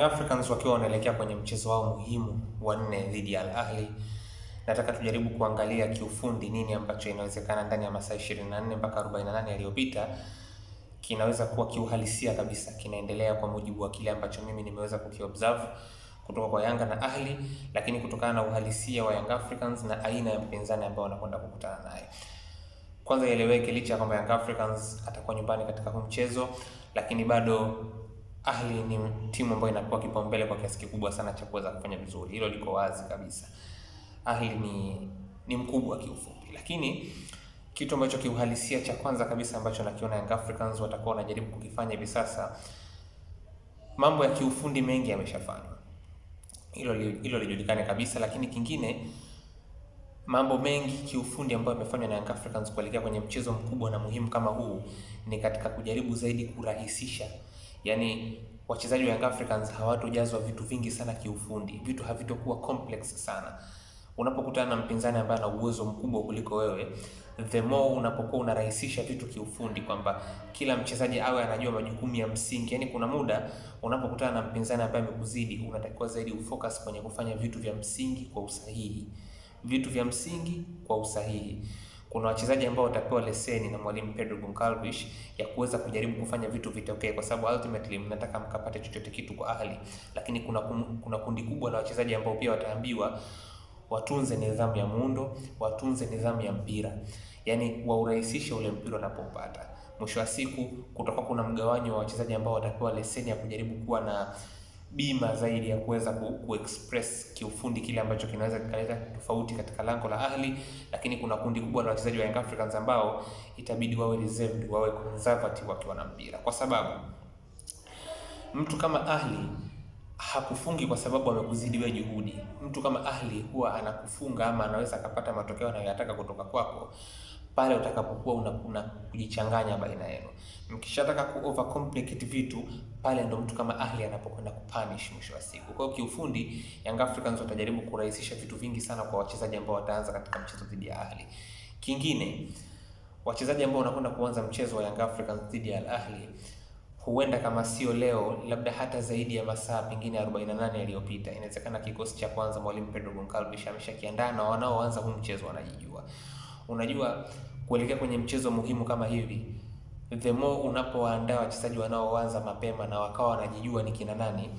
Africans wakiwa wanaelekea kwenye mchezo wao muhimu wa 4 dhidi ya Al Ahly. Nataka tujaribu kuangalia kiufundi nini ambacho inawezekana ndani ya masaa 24 mpaka 48 yaliyopita kinaweza kuwa kiuhalisia kabisa kinaendelea kwa mujibu wa kile ambacho mimi nimeweza kukiobserve kutoka kwa Yanga na Ahly, lakini kutokana na uhalisia wa Young Africans na aina ya mpinzani ambao wanakwenda kukutana naye. Kwanza ieleweke, licha ya kwamba Young Africans atakuwa nyumbani katika huu mchezo, lakini bado Ahly ni timu ambayo inakuwa kipaumbele kwa kiasi kikubwa sana cha kuweza kufanya vizuri. Hilo liko wazi kabisa. Ahly ni mkubwa kiufupi, lakini kitu ambacho kiuhalisia cha kwanza kabisa ambacho nakiona Young Africans watakuwa wanajaribu kukifanya hivi sasa, mambo ya kiufundi mengi yameshafanywa, hilo lijulikane kabisa. Lakini kingine, mambo mengi kiufundi ambayo yamefanywa na Young Africans kuelekea kwenye mchezo mkubwa na muhimu kama huu ni katika kujaribu zaidi kurahisisha. Yaani wachezaji wa Young Africans hawatojazwa vitu vingi sana kiufundi, vitu havitokuwa complex sana. Unapokutana na mpinzani ambaye ana uwezo mkubwa kuliko wewe, the more unapokuwa unarahisisha vitu kiufundi, kwamba kila mchezaji awe anajua majukumu ya msingi. Yaani kuna muda unapokutana na mpinzani ambaye amekuzidi, unatakiwa zaidi ufocus kwenye kufanya vitu vya msingi kwa usahihi. Vitu vya msingi kwa usahihi. Kuna wachezaji ambao watapewa leseni na mwalimu Pedro Goncalves ya kuweza kujaribu kufanya vitu vitokee, kwa sababu ultimately mnataka mkapate chochote kitu kwa Ahly. Lakini kuna kundi kubwa la wachezaji ambao pia wataambiwa watunze nidhamu ya muundo, watunze nidhamu ya mpira, yaani waurahisishe ule mpira unapopata. Mwisho wa siku kutakuwa kuna mgawanyo wa wachezaji ambao watapewa leseni ya kujaribu kuwa na bima zaidi ya kuweza kuexpress kiufundi kile ambacho kinaweza kikaleta tofauti katika lango la Ahly. Lakini kuna kundi kubwa la wachezaji wa Young Africans ambao itabidi wawe reserved, wawe conservative wakiwa na mpira, kwa sababu mtu kama Ahly hakufungi kwa sababu amekuzidi wewe juhudi. Mtu kama Ahly huwa anakufunga ama anaweza akapata matokeo anayotaka kutoka kwako pale utakapokuwa una kujichanganya baina yenu. Mkishataka ku overcomplicate vitu, pale ndo mtu kama Ahly anapokwenda kupunish mwisho wa siku. Kwa hiyo kiufundi Young Africans watajaribu kurahisisha vitu vingi sana kwa wachezaji ambao wataanza katika mchezo dhidi ya Ahly. Kingine, wachezaji ambao wanakwenda kuanza mchezo wa Young Africans dhidi ya Al Ahly, huenda kama sio leo, labda hata zaidi ya masaa pengine 48 yaliyopita, inawezekana kikosi cha kwanza mwalimu Pedro Goncalves ameshakiandaa na wanaoanza huu mchezo wanajijua. Unajua, kuelekea kwenye mchezo muhimu kama hivi, the more unapoandaa wachezaji wanaoanza mapema na wakawa wanajijua ni kina nani,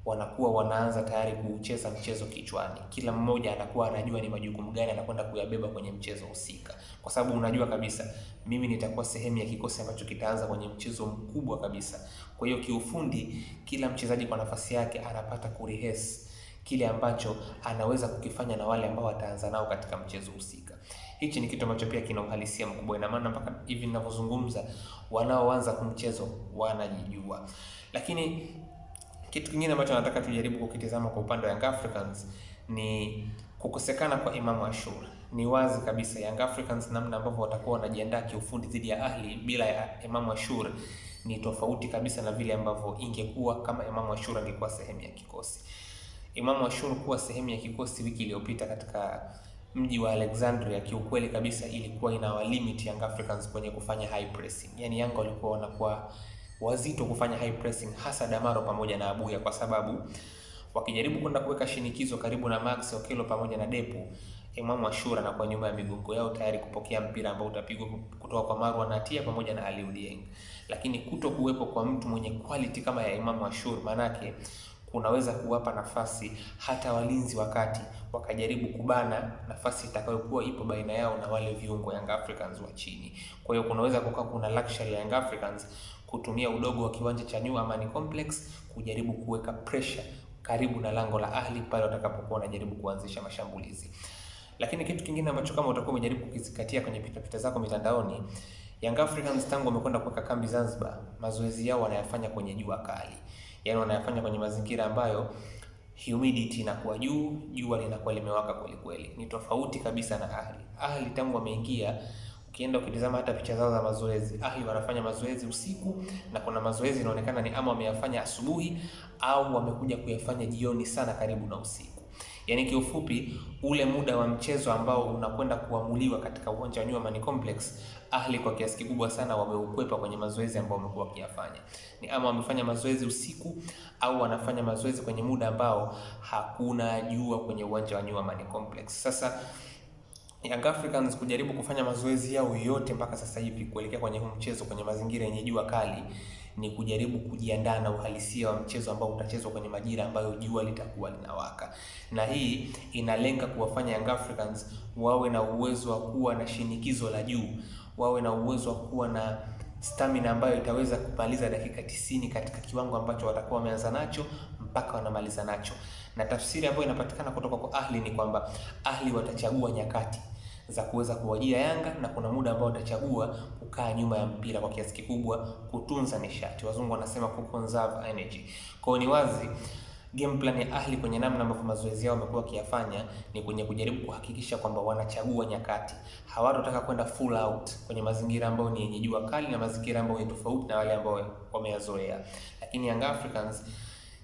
wanakuwa wanaanza tayari kucheza mchezo kichwani. Kila mmoja anakuwa anajua ni majukumu gani anakwenda kuyabeba kwenye mchezo husika, kwa sababu unajua kabisa mimi nitakuwa sehemu ya kikosi ambacho kitaanza kwenye mchezo mkubwa kabisa. Kwa hiyo kiufundi, kila mchezaji kwa nafasi yake anapata kurehearse kile ambacho anaweza kukifanya na wale ambao wataanza nao katika mchezo husika. Hichi ni kitu ambacho pia kina uhalisia mkubwa. Ina maana mpaka hivi ninavyozungumza wanaoanza kumchezo wanajijua. Lakini kitu kingine ambacho nataka tujaribu kukitazama kwa upande wa Young Africans ni kukosekana kwa Imam Ashur. Ni wazi kabisa Young Africans namna ambavyo watakuwa wanajiandaa kiufundi dhidi ya Ahly bila ya Imam Ashur ni tofauti kabisa na vile ambavyo ingekuwa kama Imam Ashur angekuwa sehemu ya kikosi. Imam Ashur kuwa sehemu ya kikosi wiki iliyopita katika mji wa Alexandria, kiukweli kabisa ilikuwa inawa limit Young Africans kwenye kufanya high pressing. Yaani Yanga walikuwa wanakuwa wazito kufanya high pressing, hasa Damaro pamoja na Abuya, kwa sababu wakijaribu kwenda kuweka shinikizo karibu na Max Okelo pamoja na Depu, Imam Ashur anakuwa nyuma ya migongo yao tayari kupokea mpira ambao utapigwa kutoka kwa Marwan Atia pamoja na Aliou Dieng. Lakini kuto kuwepo kwa mtu mwenye quality kama ya Imam Ashur, manake kunaweza kuwapa nafasi hata walinzi wakati wakajaribu kubana nafasi itakayokuwa ipo baina yao na wale viungo Young Africans wa chini. Kwa hiyo kunaweza kukaa kuna luxury ya Young Africans kutumia udogo wa kiwanja cha New Amani Complex kujaribu kuweka pressure karibu na lango la Ahly pale watakapokuwa wanajaribu kuanzisha mashambulizi. Lakini kitu kingine ambacho kama utakuwa umejaribu kukizingatia kwenye pitapita zako mitandaoni, Young Africans tangu wamekwenda kuweka kambi Zanzibar, mazoezi yao wanayafanya kwenye jua kali. Yaani wanayafanya kwenye mazingira ambayo humidity inakuwa juu, jua linakuwa limewaka kweli kweli. Ni tofauti kabisa na Ahly. Ahly tangu wameingia, ukienda ukitazama hata picha zao za mazoezi, Ahly wanafanya mazoezi usiku, na kuna mazoezi inaonekana ni ama wameyafanya asubuhi au wamekuja kuyafanya jioni sana karibu na usiku. Yaani kiufupi, ule muda wa mchezo ambao unakwenda kuamuliwa katika uwanja wa New Amaan Complex, Ahli kwa kiasi kikubwa sana wameukwepa kwenye mazoezi ambao wamekuwa wakiyafanya. Ni ama wamefanya mazoezi usiku au wanafanya mazoezi kwenye muda ambao hakuna jua kwenye uwanja wa New Amaan Complex. Sasa Young Africans kujaribu kufanya mazoezi yao yote mpaka sasa hivi kuelekea kwenye huu mchezo kwenye mazingira yenye jua kali ni kujaribu kujiandaa na uhalisia wa mchezo ambao utachezwa kwenye majira ambayo jua litakuwa linawaka, na hii inalenga kuwafanya Young Africans wawe na uwezo wa kuwa na shinikizo la juu, wawe na uwezo wa kuwa na stamina ambayo itaweza kumaliza dakika 90 katika kiwango ambacho watakuwa wameanza nacho mpaka wanamaliza nacho. Na tafsiri ambayo inapatikana kutoka kwa Ahli ni kwamba Ahli watachagua nyakati za kuweza kuwajia Yanga na kuna muda ambao watachagua kukaa nyuma ya mpira kwa kiasi kikubwa, kutunza nishati. Wazungu wanasema ku conserve energy. Kwa hiyo ni wazi game plan ya Ahli kwenye namna ambavyo mazoezi yao wamekuwa wakiyafanya ni kwenye kujaribu kuhakikisha kwamba wanachagua nyakati. Hawatotaka kwenda full out kwenye mazingira ambayo ni yenye jua kali na mazingira ambayo ni tofauti na wale ambao wameyazoea. Lakini Young Africans,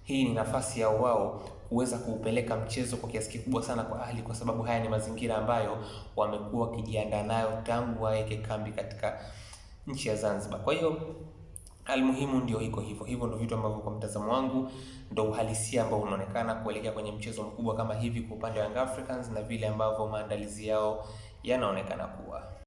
hii ni nafasi ya wao kuweza kuupeleka mchezo kwa kiasi kikubwa sana kwa Ahli, kwa sababu haya ni mazingira ambayo wamekuwa wakijiandaa nayo tangu waeke kambi katika nchi ya Zanzibar. Kwa hiyo almuhimu ndio iko hivyo. Hivyo ndio vitu ambavyo kwa mtazamo wangu ndio uhalisia ambao unaonekana kuelekea kwenye mchezo mkubwa kama hivi kwa upande wa Young Africans na vile ambavyo maandalizi yao yanaonekana kuwa.